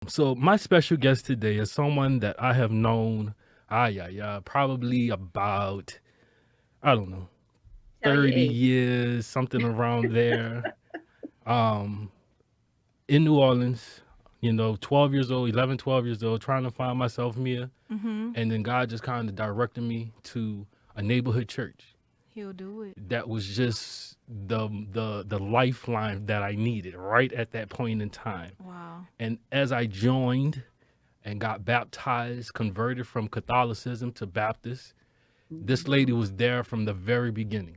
So my special guest today is someone that I have known, probably about, I don't know, Tell your 30 age. years, something around there. Um, in New Orleans, 12 years old, 11, 12 years old, trying to find myself, Mia. Mm-hmm. And then God just kind of directed me to a neighborhood church. He'll do it. That was just the lifeline that I needed right at that point in time. Wow. And as I joined and got baptized, converted from Catholicism to Baptist, this lady was there from the very beginning.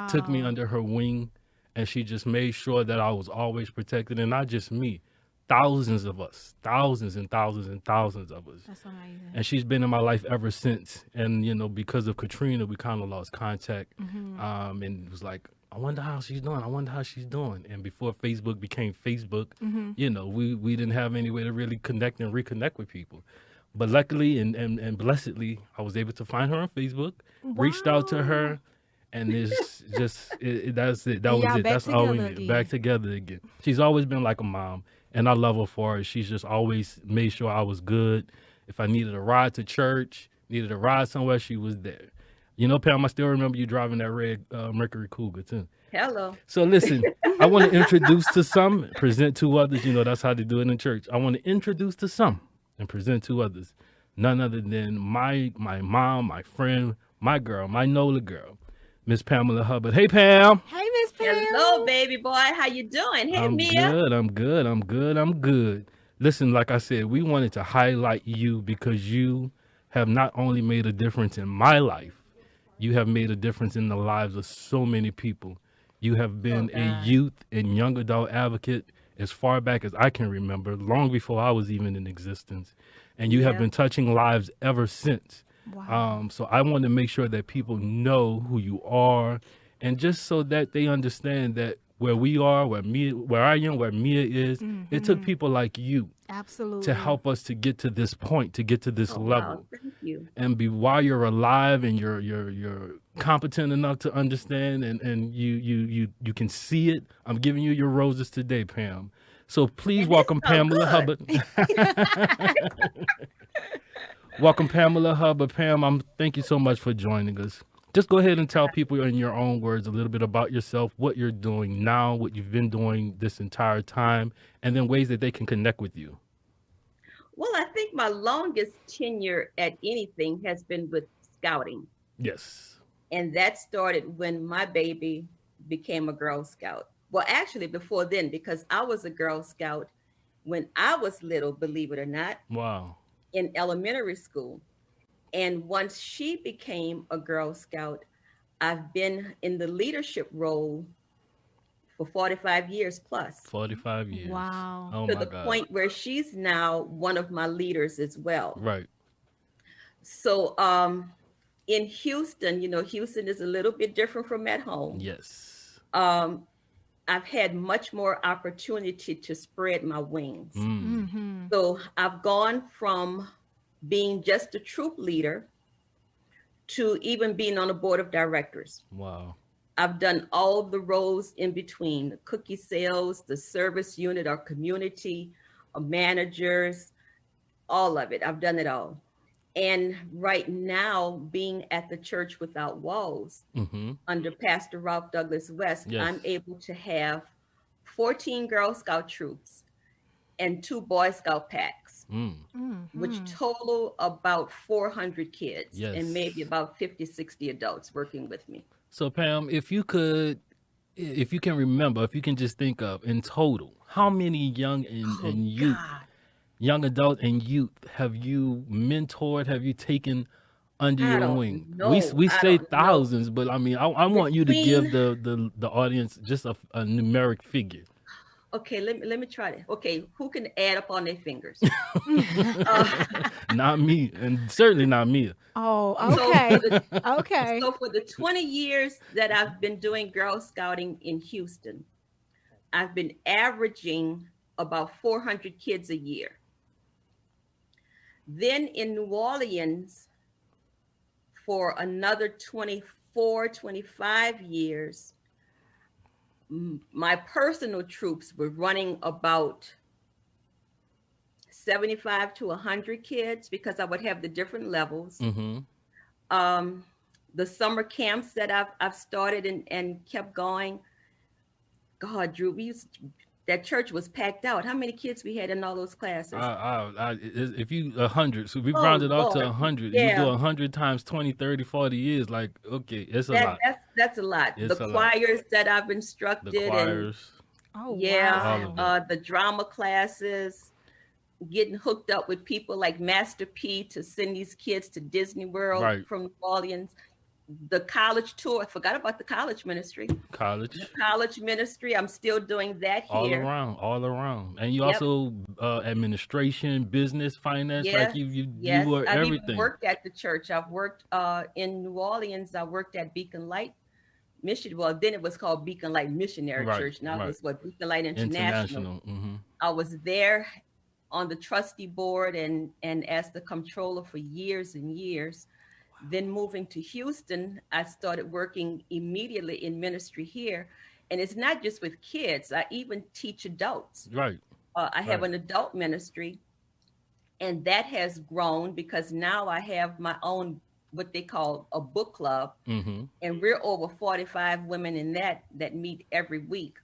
Took me Wow. under her wing, and she just made sure that I was always protected, and not just me. Thousands of us, thousands and thousands and thousands of us. That's amazing. And she's been in my life ever since. And, because of Katrina, we kind of lost contact. Mm-hmm. And it was like, I wonder how she's doing. I wonder how she's doing. And before Facebook became Facebook, Mm-hmm. we didn't have any way to really connect and reconnect with people. But luckily and blessedly, I was able to find her on Facebook, reached out to Wow. her, and it's just, that's it. That And was y'all it. back That's all we together needed. again. Back together again. She's always been like a mom, and I love her for it. She's just always made sure I was good. If I needed a ride to church, needed a ride somewhere, she was there. Pam, I still remember you driving that red Mercury Cougar, too. Hello. So listen, I want to introduce to some, present to others. That's how they do it in church. I want to introduce to some and present to others. None other than my mom, my friend, my girl, my NOLA girl, Miss Pamela Hubbard. Hey, Pam. Hey, Miss Pam. Hello, baby boy. How you doing? Hey, I'm Mia. good. I'm good. I'm good. I'm good. Listen, like I said, we wanted to highlight you because you have not only made a difference in my life, you have made a difference in the lives of so many people. You have Oh, been a God. youth and young adult advocate as far back as I can remember, long before I was even in existence. And you have Yeah. been touching lives ever since. Wow. So I want to make sure that people know who you are, and just so that they understand that where we are, where I am, where Mia is, it took Mm-hmm. people like you to Absolutely. help us to get to this point, to get to this Oh, wow. level, Thank you. and be while you're alive and you're competent enough to understand, and you can see it. I'm giving you your roses today, Pam. So please And it's welcome so Pamela good. Hubbard. Welcome, Pamela Hubbard. Pam, thank you so much for joining us. Just go ahead and tell people in your own words a little bit about yourself, what you're doing now, what you've been doing this entire time, and then ways that they can connect with you. Well, I think my longest tenure at anything has been with scouting. Yes. And that started when my baby became a Girl Scout. Well, actually, before then, because I was a Girl Scout when I was little, believe it or not, Wow. in elementary school. And once she became a Girl Scout, I've been in the leadership role for 45 years plus, 45 years. Wow. Oh to my the God. point where she's now one of my leaders as well. Right. So in Houston, Houston is a little bit different from at home. Yes. Um, I've had much more opportunity to spread my wings. Mm. Mm-hmm. So I've gone from being just a troop leader to even being on the board of directors. Wow. I've done all the roles in between: the cookie sales, the service unit, our community, managers, all of it. I've done it all. And right now, being at the Church Without Walls Mm-hmm. under Pastor Ralph Douglas West, Yes. I'm able to have 14 Girl Scout troops and 2 Boy Scout packs, Mm. which Mm-hmm. total about 400 kids and maybe Yes. about 50, 60 adults working with me. So Pam, if you can remember, if you can just think of in total, how many young Oh, and youth, God. young adult and youth have you mentored, have you taken under I your don't wing? We know. we I say don't know. thousands, but I mean, I want you to give Between, the audience just a numeric figure. okay, let me try to. Okay, who can add up on their fingers? Uh, Not me, and certainly not me. Oh, so for okay. the Okay. so for the 20 years that I've been doing Girl Scouting in Houston, I've been averaging about 400 kids a year. Then in New Orleans, for another 24, 25 years, my personal troops were running about 75 to 100 kids because I would have the different levels. Mm-hmm. The summer camps that I've started and kept going. God, Drew, that church was packed out. How many kids we had in all those classes? If you 100, so we Oh, rounded off to Lord. 100. Yeah. You do 100 times 20, 30, 40 years. Like, okay, it's a lot. That's a lot. It's the a lot. choirs that I've instructed, The choirs. Oh, yeah, All of wow. it. the drama classes, getting hooked up with people like Master P to send these kids to Disney World Right. from New Orleans. The college tour. I forgot about the college ministry. College. The college ministry. I'm still doing that here. All around. And you Yep. also administration, business, finance, Yes, like you yes. were I've everything. even worked at the church. I've worked in New Orleans. I worked at Beacon Light Mission. Well, then it was called Beacon Light Missionary Right, Church. Now right. it's what Beacon Light International. Mm-hmm. I was there on the trustee board and as the comptroller for years and years. Then moving to Houston, I started working immediately in ministry here. And it's not just with kids. I even teach adults. Right. I have Right. an adult ministry, and that has grown because now I have my own, what they call a book club. Mm-hmm. And we're over 45 women in that meet every week.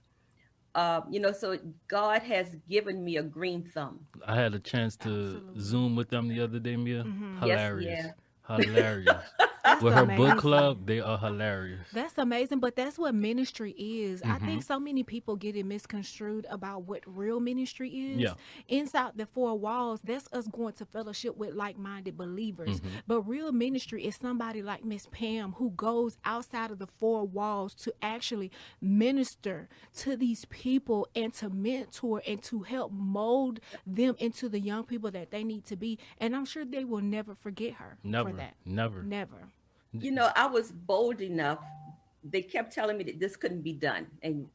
So God has given me a green thumb. I had a chance to Absolutely. Zoom with them the other day, Mia. Mhm. Hilarious. Yes, Hilarious. That's With her amazing. book club, they are hilarious. That's amazing, but that's what ministry is. I Mm-hmm. think so many people get it misconstrued about what real ministry is. Yeah. Inside the four walls, that's us going to fellowship with like-minded believers. Mm-hmm. But real ministry is somebody like Miss Pam who goes outside of the four walls to actually minister to these people and to mentor and to help mold them into the young people that they need to be. And I'm sure they will never forget her Never. for that. Never. Never. I was bold enough. They kept telling me that this couldn't be done. And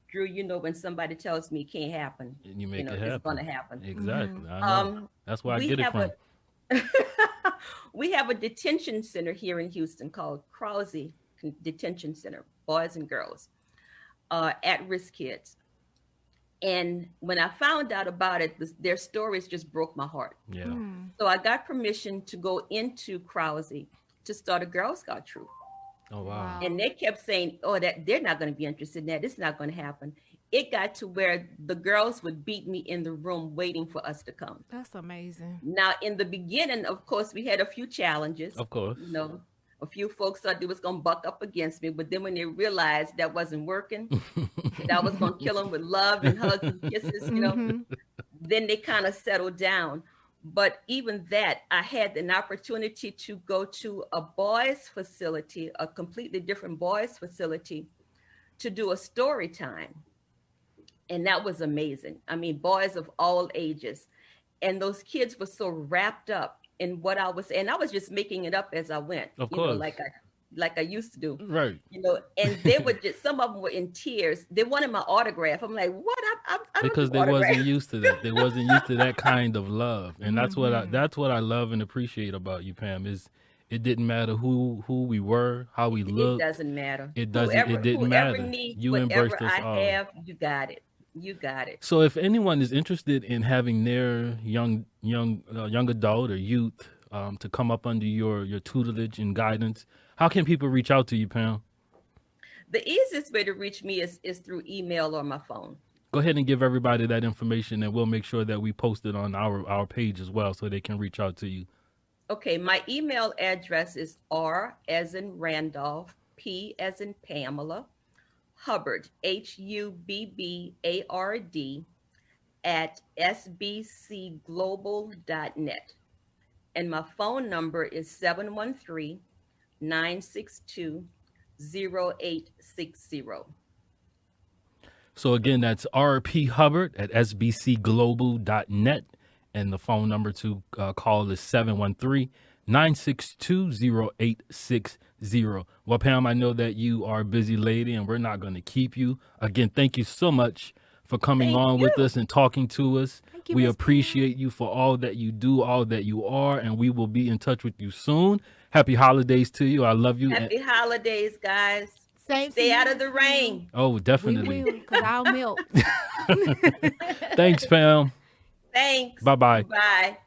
Drew, when somebody tells me it can't happen, You make it it's happen. going to happen. Exactly. I know. That's where I we get it have from. We have a detention center here in Houston called Krause Detention Center, boys and girls, at-risk kids. And when I found out about it, their stories just broke my heart. Yeah. Mm. So I got permission to go into Krause to start a Girl Scout troop. Oh, wow. Wow. And they kept saying, that they're not going to be interested in that. This is not going to happen. It got to where the girls would beat me in the room waiting for us to come. That's amazing. Now, in the beginning, of course, we had a few challenges. Of course. A few folks thought they was going to buck up against me. But then when they realized that wasn't working, that I was going to kill them with love and hugs and kisses, Mhm. then they kind of settled down. But even that, I had an opportunity to go to a boys' facility, a completely different boys' facility, to do a story time. And that was amazing. I mean, boys of all ages. And those kids were so wrapped up in what I was, and I was just making it up as I went. Of course. Like I used to do. Right. And they were just, some of them were in tears. They wanted my autograph. I'm like, what? I don't Because do they autographs. wasn't used to that. They wasn't used to that kind of love. And that's what I love and appreciate about you, Pam, is it didn't matter who we were, how we It looked. doesn't matter. It doesn't. Whoever, It didn't whoever matter. needs You whatever embraced us I all. have, you got it. You got it. So if anyone is interested in having their young adult or youth to come up under your tutelage and guidance, how can people reach out to you, Pam? The easiest way to reach me is through email or my phone. Go ahead and give everybody that information, and we'll make sure that we post it on our page as well, so they can reach out to you. Okay, my email address is R as in Randolph, P as in Pamela, Hubbard, HUBBARD, at sbcglobal.net. And my phone number is 713-962-0860. So again, that's RP Hubbard at sbcglobal.net. And the phone number to call is 713-962-0860. Well, Pam, I know that you are a busy lady and we're not going to keep you. Again, thank you so much for coming Thank on you. with us and talking to us. Thank you, We Miss appreciate you for all that you do, all that you are, and we will be in touch with you soon. Happy holidays to you. I love you. Happy holidays, guys. Same to Stay you, out of Miss the Pam. rain. Oh, We definitely. will, because I'll melt. Thanks, Pam. Thanks. Bye-bye. Bye.